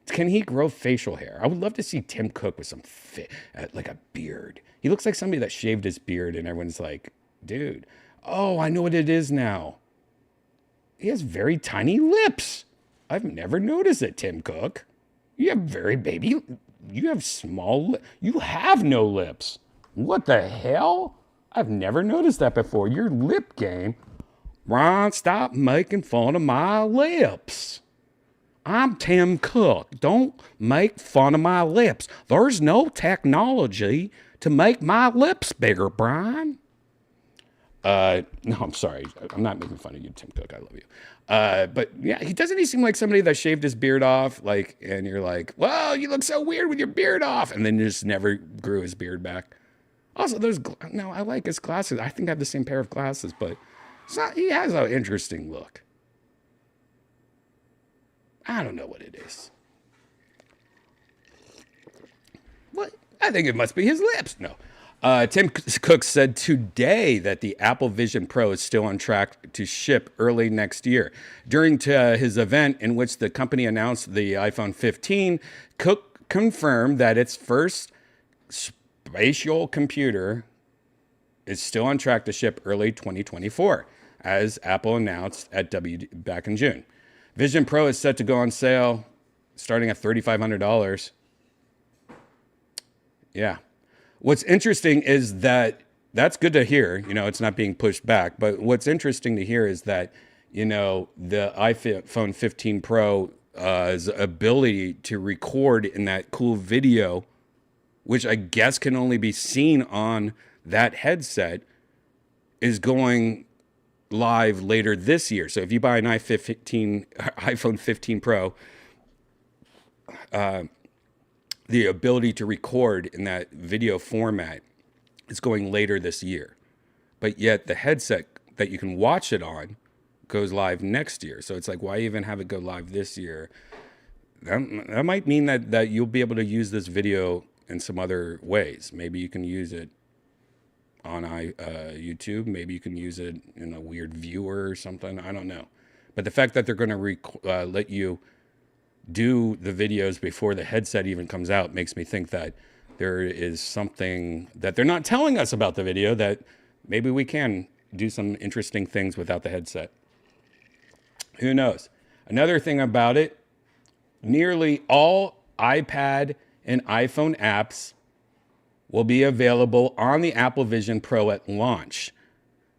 Can he grow facial hair? I would love to see Tim Cook with some like a beard. He looks like somebody that shaved his beard and everyone's like, dude, oh, I know what it is now. He has very tiny lips. I've never noticed it, Tim Cook. You have very baby, you have small, you have no lips. What the hell? I've never noticed that before. Your lip game. Ron, stop making fun of my lips. I'm Tim Cook. Don't make fun of my lips. There's no technology to make my lips bigger, Brian. No, I'm sorry. I'm not making fun of you, Tim Cook. I love you. But yeah, he seem like somebody that shaved his beard off, like, and you're like, well, you look so weird with your beard off, and then just never grew his beard back. Also, I like his glasses. I think I have the same pair of glasses, but he has an interesting look. I don't know what it is. What? I think it must be his lips. No. Tim Cook said today that the Apple Vision Pro is still on track to ship early next year. During his event in which the company announced the iPhone 15, Cook confirmed that its first spatial computer is still on track to ship early 2024, as Apple announced at back in June. Vision Pro is set to go on sale starting at $3,500. Yeah. What's interesting is that's good to hear. It's not being pushed back. But what's interesting to hear is that, the iPhone 15 Pro's ability to record in that cool video, which I guess can only be seen on that headset, is going live later this year. So if you buy an iPhone 15 Pro, the ability to record in that video format is going later this year. But yet the headset that you can watch it on goes live next year. So it's like, why even have it go live this year? That might mean that you'll be able to use this video in some other ways. Maybe you can use it on YouTube. Maybe you can use it in a weird viewer or something. I don't know. But the fact that they're going to let you do the videos before the headset even comes out makes me think that there is something that they're not telling us about the video, that maybe we can do some interesting things without the headset. Who knows? Another thing about it, nearly all iPad and iPhone apps will be available on the Apple Vision Pro at launch.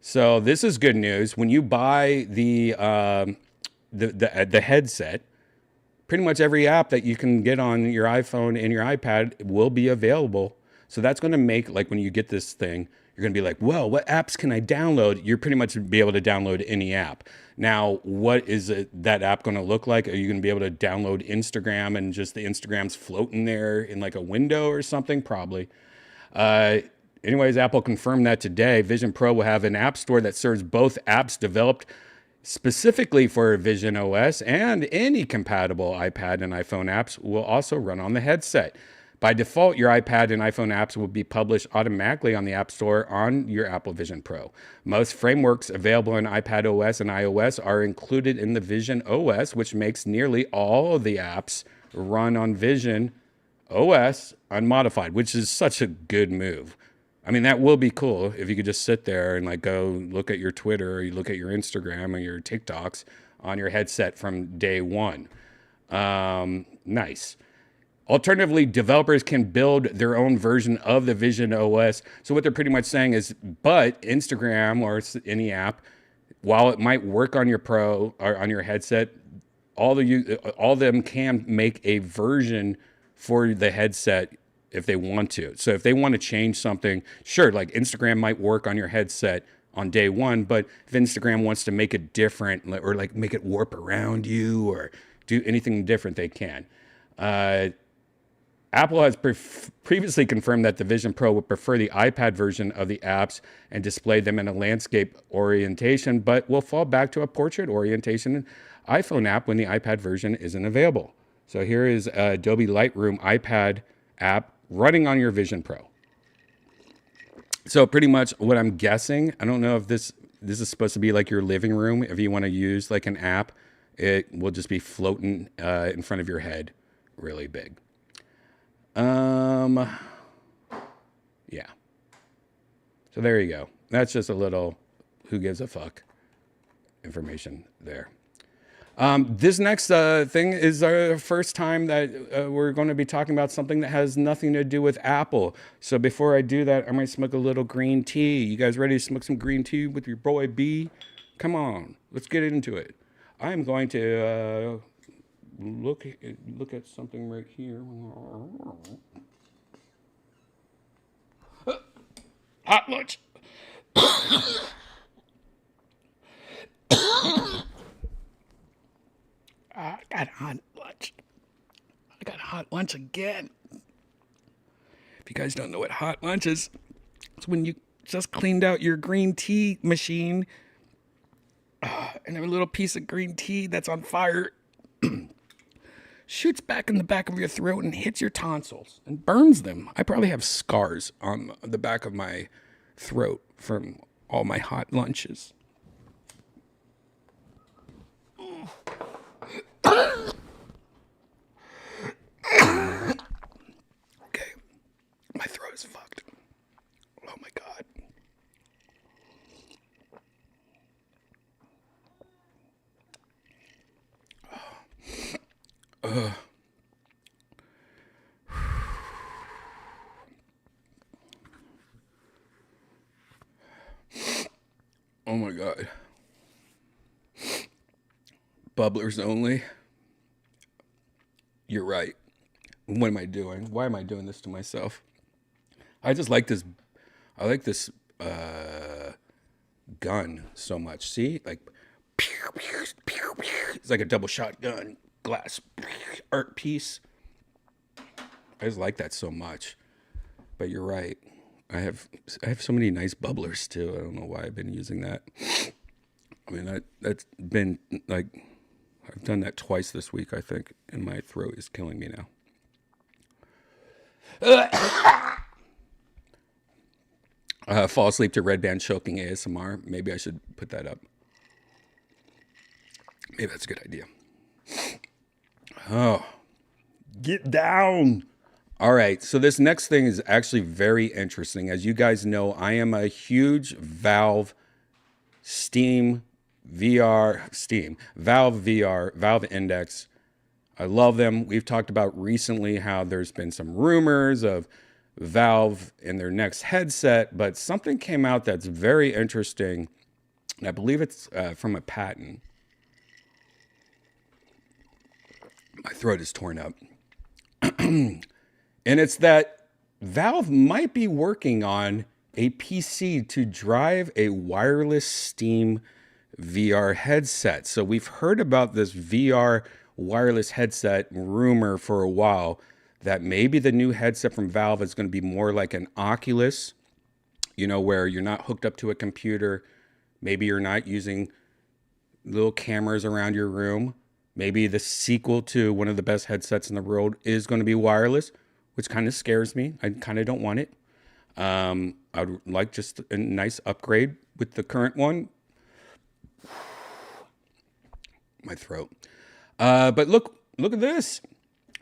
So this is good news. When you buy the headset, pretty much every app that you can get on your iPhone and your iPad will be available. So that's going to make, like, when you get this thing, you're going to be like, well, what apps can I download? You're pretty much be able to download any app. Now, what is that app going to look like? Are you going to be able to download Instagram and just the Instagram's floating there in like a window or something? Probably. Anyways, Apple confirmed that today. Vision Pro will have an app store that serves both apps developed specifically for Vision OS, and any compatible iPad and iPhone apps will also run on the headset. By default, your iPad and iPhone apps will be published automatically on the App Store on your Apple Vision Pro. Most frameworks available in iPad OS and iOS are included in the Vision OS, which makes nearly all of the apps run on Vision OS unmodified, which is such a good move. I mean, that will be cool if you could just sit there and like go look at your Twitter, or you look at your Instagram or your TikToks on your headset from day one. Nice. Alternatively, developers can build their own version of the Vision OS. So what they're pretty much saying is, but Instagram or any app, while it might work on your Pro or on your headset, all of them can make a version for the headset if they want to. So if they want to change something, sure, like Instagram might work on your headset on day one, but if Instagram wants to make it different or like make it warp around you or do anything different, they can. Apple has previously confirmed that the Vision Pro would prefer the iPad version of the apps and display them in a landscape orientation, but will fall back to a portrait orientation iPhone app when the iPad version isn't available. So here is Adobe Lightroom iPad app running on your Vision Pro. So pretty much what I'm guessing, I don't know if this is supposed to be like your living room. If you want to use like an app, it will just be floating in front of your head really big. Yeah. So there you go. That's just a little who gives a fuck information there. This next thing is our first time that we're going to be talking about something that has nothing to do with Apple. So before I do that, I might smoke a little green tea. You guys ready to smoke some green tea with your boy B? Come on, let's get into it. I'm going to look at something right here. Hot lunch. I got hot lunch. I got hot lunch again. If you guys don't know what hot lunch is, it's when you just cleaned out your green tea machine and a little piece of green tea that's on fire shoots back in the back of your throat and hits your tonsils and burns them. I probably have scars on the back of my throat from all my hot lunches. Okay, my throat is fucked. Oh my God. Oh my God. Bubblers only. You're right. What am I doing? Why am I doing this to myself? I just like this. I like this gun so much. See? Like, it's like a double shotgun glass art piece. I just like that so much. But you're right. I have so many nice bubblers too. I don't know why I've been using that. I mean, that's been like, I've done that twice this week, I think, and my throat is killing me now. Fall asleep to Redban choking ASMR. Maybe I should put that up. Maybe that's a good idea. Oh, get down. All right, so this next thing is actually very interesting. As you guys know, I am a huge Valve VR, Valve Index. I love them. We've talked about recently how there's been some rumors of Valve in their next headset, but something came out that's very interesting. And I believe it's from a patent. My throat is torn up. And it's that Valve might be working on a PC to drive a wireless Steam VR headset. So we've heard about this VR wireless headset rumor for a while, that maybe the new headset from Valve is going to be more like an Oculus, you know, where you're not hooked up to a computer. Maybe you're not using little cameras around your room. Maybe the sequel to one of the best headsets in the world is going to be wireless, which kind of scares me. I kind of don't want it. I'd like just a nice upgrade with the current one. My throat. But look at this.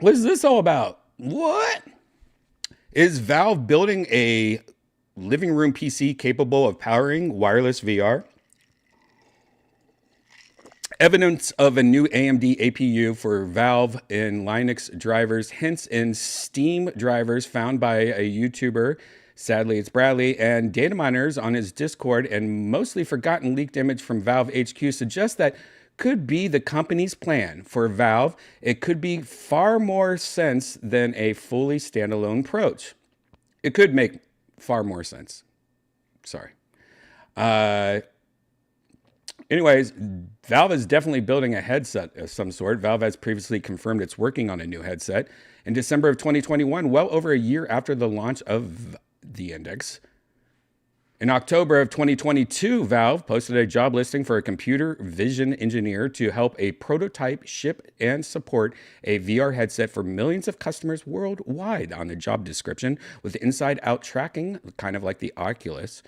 What is this all about? What? Is Valve building a living room PC capable of powering wireless VR? Evidence of a new AMD APU for Valve in Linux drivers, hints in Steam drivers found by a YouTuber, sadly it's Bradley, and data miners on his Discord, and mostly forgotten leaked image from Valve HQ suggests that could be the company's plan for Valve. It could be far more sense than a fully standalone approach. It could make far more sense. Sorry. Uh, Anyways, Valve is definitely building a headset of some sort. Valve has previously confirmed it's working on a new headset in December of 2021, well over a year after the launch of the Index. In October of 2022, Valve posted a job listing for a computer vision engineer to help a prototype ship and support a VR headset for millions of customers worldwide. On the job description, with inside-out tracking, kind of like the Oculus.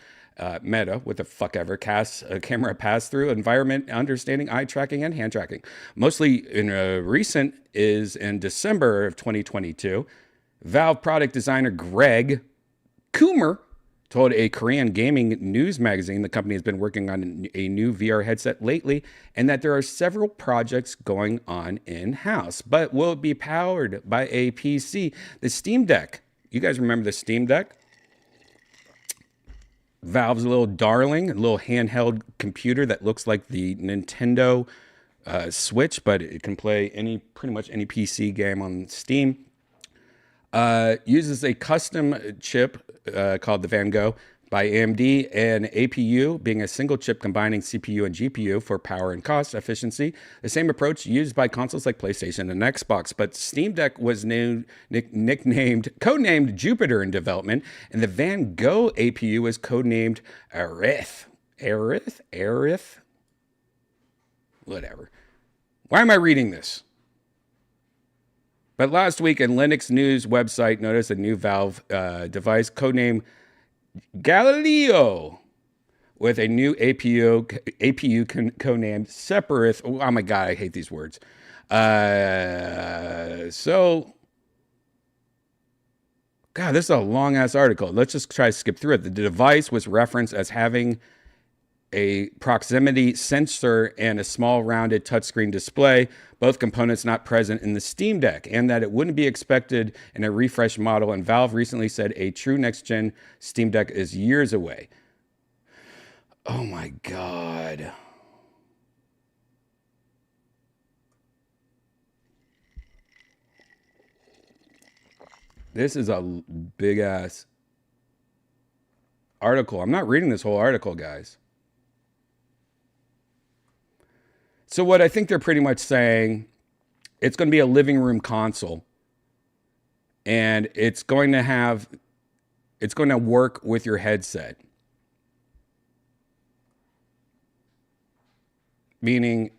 Meta, what the fuck ever, camera pass-through, environment understanding, eye tracking, and hand tracking. Mostly in recent is in December of 2022. Valve product designer Greg Coomer told a Korean gaming news magazine the company has been working on a new VR headset lately and that there are several projects going on in-house, but will it be powered by a PC? The Steam Deck. You guys remember the Steam Deck? Valve's little darling, a little handheld computer that looks like the Nintendo Switch, but it can play pretty much any PC game on Steam. Uses a custom chip called the Van Gogh by AMD and APU being a single chip combining CPU and GPU for power and cost efficiency. The same approach used by consoles like PlayStation and Xbox, but Steam Deck was codenamed Jupiter in development, and the Van Gogh APU was codenamed Aerith. Aerith? Whatever. Why am I reading this? But last week, a Linux news website noticed a new Valve device codenamed Galileo with a new APU codenamed Separith. Oh my God, I hate these words. God, this is a long ass article. Let's just try to skip through it. The device was referenced as having a proximity sensor and a small rounded touchscreen display, both components not present in the Steam Deck, and that it wouldn't be expected in a refresh model. And Valve recently said a true next-gen Steam Deck is years away. Oh my God. This is a big ass article. I'm not reading this whole article, guys. So what I think they're pretty much saying, it's going to be a living room console, and it's going to work with your headset. Meaning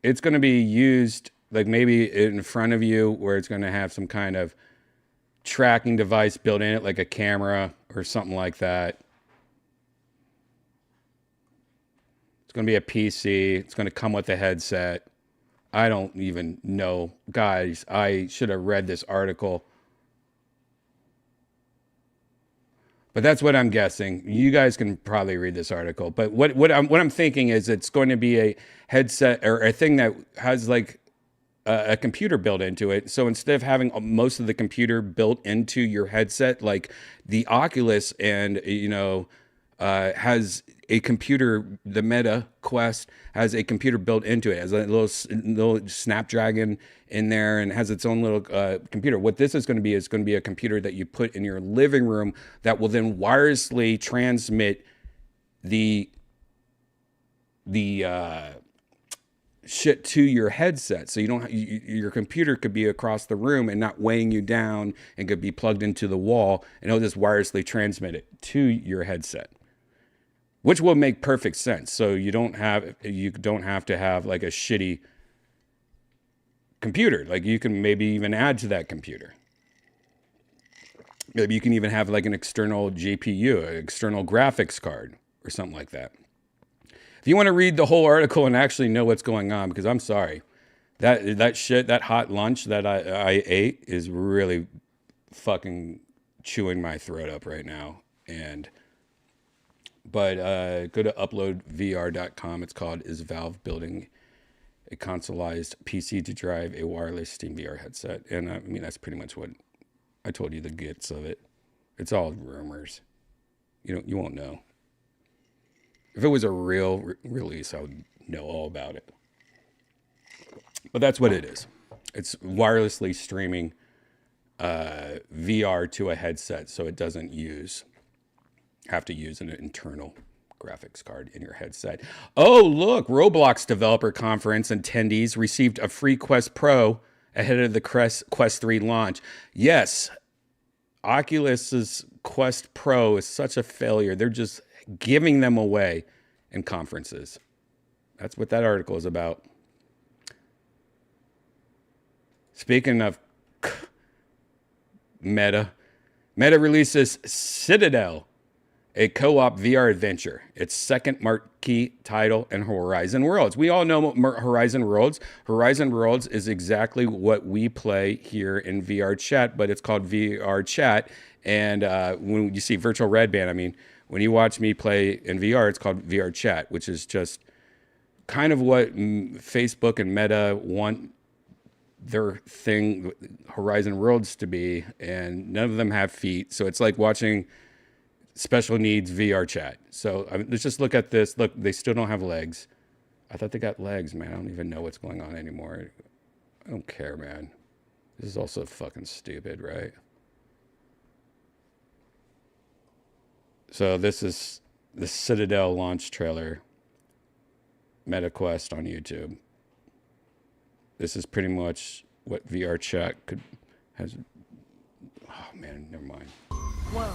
it's going to be used like maybe in front of you where it's going to have some kind of tracking device built in it, like a camera or something like that. Going to be a PC. It's going to come with a headset. I don't even know. Guys, I should have read this article. But that's what I'm guessing. You guys can probably read this article. But what I'm thinking is it's going to be a headset or a thing that has like a computer built into it. So instead of having most of the computer built into your headset, like the Oculus and, has a computer, the Meta Quest has a computer built into it. It has a little Snapdragon in there and has its own little computer. What this is going to be a computer that you put in your living room that will then wirelessly transmit the shit to your headset. So your computer could be across the room and not weighing you down and could be plugged into the wall, and it'll just wirelessly transmit it to your headset. Which will make perfect sense. So you don't have to have like a shitty computer. Like you can maybe even add to that computer. Maybe you can even have like an external GPU, an external graphics card or something like that. If you want to read the whole article and actually know what's going on, because I'm sorry, that hot lunch that I ate is really fucking chewing my throat up right now. But go to uploadvr.com. It's called Is Valve Building a Consoleized PC to Drive a Wireless Steam VR Headset? And I mean, that's pretty much what I told you, the gist of it. It's all rumors. You won't know. If it was a real release, I would know all about it. But that's what it is. It's wirelessly streaming VR to a headset, so it doesn't have to use an internal graphics card in your headset. Oh, look, Roblox developer conference attendees received a free Quest Pro ahead of the Quest 3 launch. Yes, Oculus's Quest Pro is such a failure. They're just giving them away in conferences. That's what that article is about. Speaking of Meta releases Citadel, a co-op VR adventure. Its second marquee title in Horizon Worlds. We all know Horizon Worlds. Horizon Worlds is exactly what we play here in VR chat, but it's called VR chat. And when you see virtual Redban, I mean, when you watch me play in VR, it's called VR chat, which is just kind of what Facebook and Meta want their thing, Horizon Worlds, to be. And none of them have feet. So it's like watching special needs VR chat. So I mean, let's just look at this. Look, they still don't have legs. I thought they got legs, man. I don't even know what's going on anymore. I don't care, man. This is also fucking stupid, right? So this is the Citadel launch trailer. MetaQuest on YouTube. This is pretty much what VR chat has. Oh man, never mind. Whoa.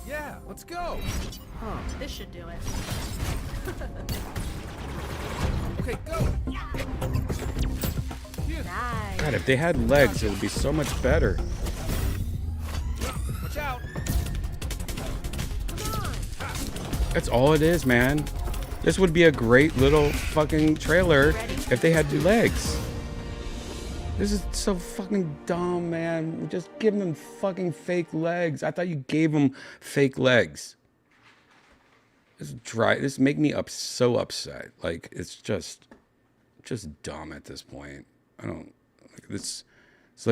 Yeah, let's go. This should do it. Okay, go. Nice. God, if they had legs, it would be so much better. Watch out. That's all it is, man. This would be a great little fucking trailer if they had legs. This is so fucking dumb, man. Just give them fucking fake legs. I thought you gave them fake legs. This make me so upset. Like, it's just dumb at this point. I don't like this. This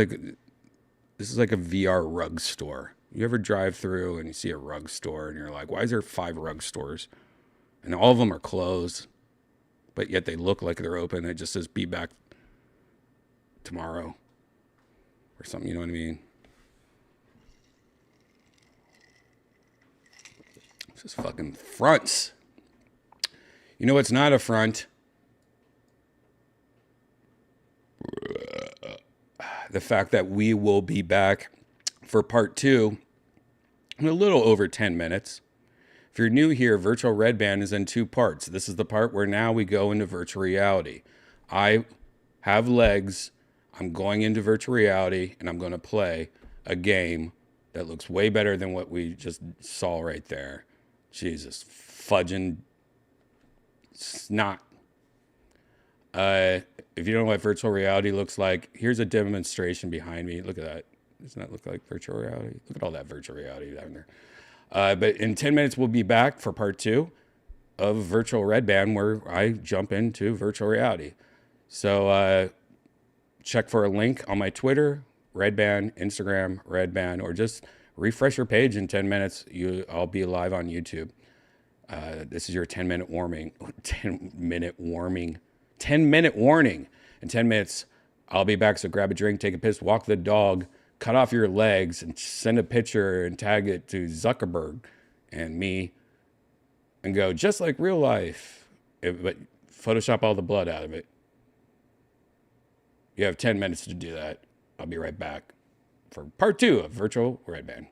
is like a VR rug store. You ever drive through and you see a rug store and you're like, why is there 5 rug stores? And all of them are closed, but yet they look like they're open. It just says be back tomorrow or something, you know what I mean? This is fucking fronts. You know what's not a front? The fact that we will be back for part 2 in a little over 10 minutes. If you're new here, Virtual Redban is in 2 parts. This is the part where now we go into virtual reality. I have legs. I'm going into virtual reality, and I'm going to play a game that looks way better than what we just saw right there. Jesus, fudging snot. If you don't know what virtual reality looks like, here's a demonstration behind me. Look at that. Doesn't that look like virtual reality? Look at all that virtual reality down there. But in 10 minutes, we'll be back for part 2 of Virtual Redban, where I jump into virtual reality. So check for a link on my Twitter, Redban, Instagram, Redban, or just refresh your page in 10 minutes. I'll be live on YouTube. This is your 10-minute warning. 10-minute warning. 10-minute warning. In 10 minutes, I'll be back. So grab a drink, take a piss, walk the dog, cut off your legs, and send a picture and tag it to Zuckerberg and me, and go just like real life, but Photoshop all the blood out of it. You have 10 minutes to do that. I'll be right back for part 2 of Virtual Redban.